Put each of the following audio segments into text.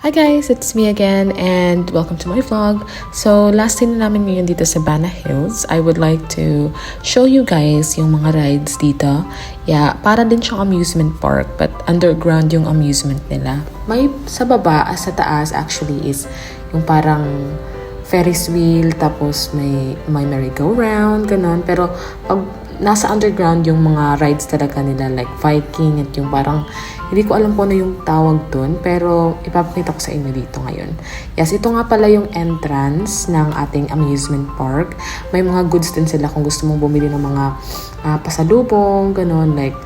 Hi guys, it's me again and welcome to my vlog. So last day na namin ngayon dito sa Bana Hills. I would like to show you guys yung mga rides dito. Yeah, para din siyang amusement park but underground yung amusement nila. May sa baba, sa taas actually is yung parang Ferris wheel, tapos may merry-go-round, ganun. Pero pag nasa underground yung mga rides talaga nila like Viking at yung parang hindi ko alam kung ano yung tawag dun pero ipapakita ko sa inyo dito ngayon. Yes, ito nga pala yung entrance ng ating amusement park. May mga goods din sila kung gusto mong bumili ng mga pasalubong, ganun like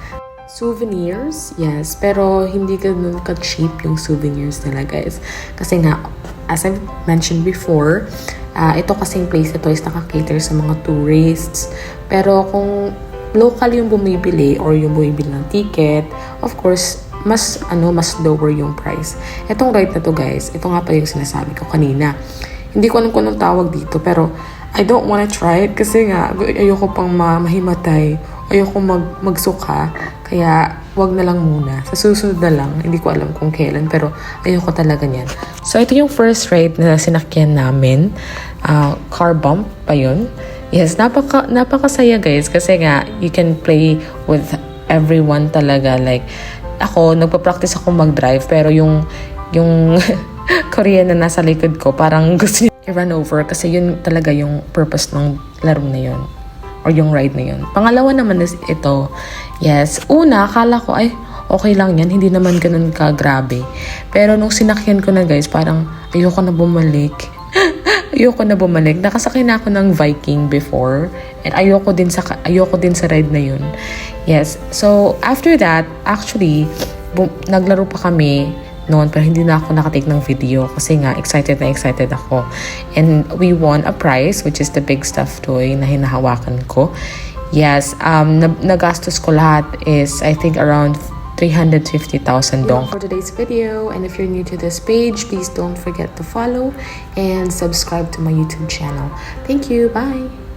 souvenirs. Yes, pero hindi ganun ka-cheap yung souvenirs nila guys. Kasi nga, as I've mentioned before, ito kasing place ito is nakakater sa mga tourists. Pero kung local yung bumibili or yung bumibili ng ticket, of course, mas lower yung price. Itong ride na to guys, ito nga pa yung sinasabi ko kanina. Hindi ko alam kung anong tawag dito, pero I don't wanna try it kasi nga ayoko pang mahimatay. Ayoko magsuka, kaya wag na lang muna. Sa susunod na lang, hindi ko alam kung kailan, pero ayoko talaga niyan. So ito yung first ride na sinakyan namin. Car bump pa yun. Yes, napakasaya guys kasi nga you can play with everyone talaga. Like ako, nagpa-practice ako mag-drive pero yung Korean na nasa likod ko parang gusto niya i-run over kasi yun talaga yung purpose ng laro na yun or yung ride na yun. Pangalawa naman is ito. Yes, una akala ko ay okay lang yan, hindi naman ganun ka grabe. Pero nung sinakyan ko na guys, parang ayoko na bumalik. Nakasakay na ako ng Viking before and ayoko din sa ride na yun. Yes. So, after that, actually, naglaro pa kami noon pero hindi na ako nakatake ng video kasi nga excited ako. And we won a prize which is the big stuffed toy na hinahawakan ko. Yes. Nagastos ko lahat is I think around 350,000 dong for today's video. And if you're new to this page, please don't forget to follow and subscribe to my YouTube channel. Thank you. Bye.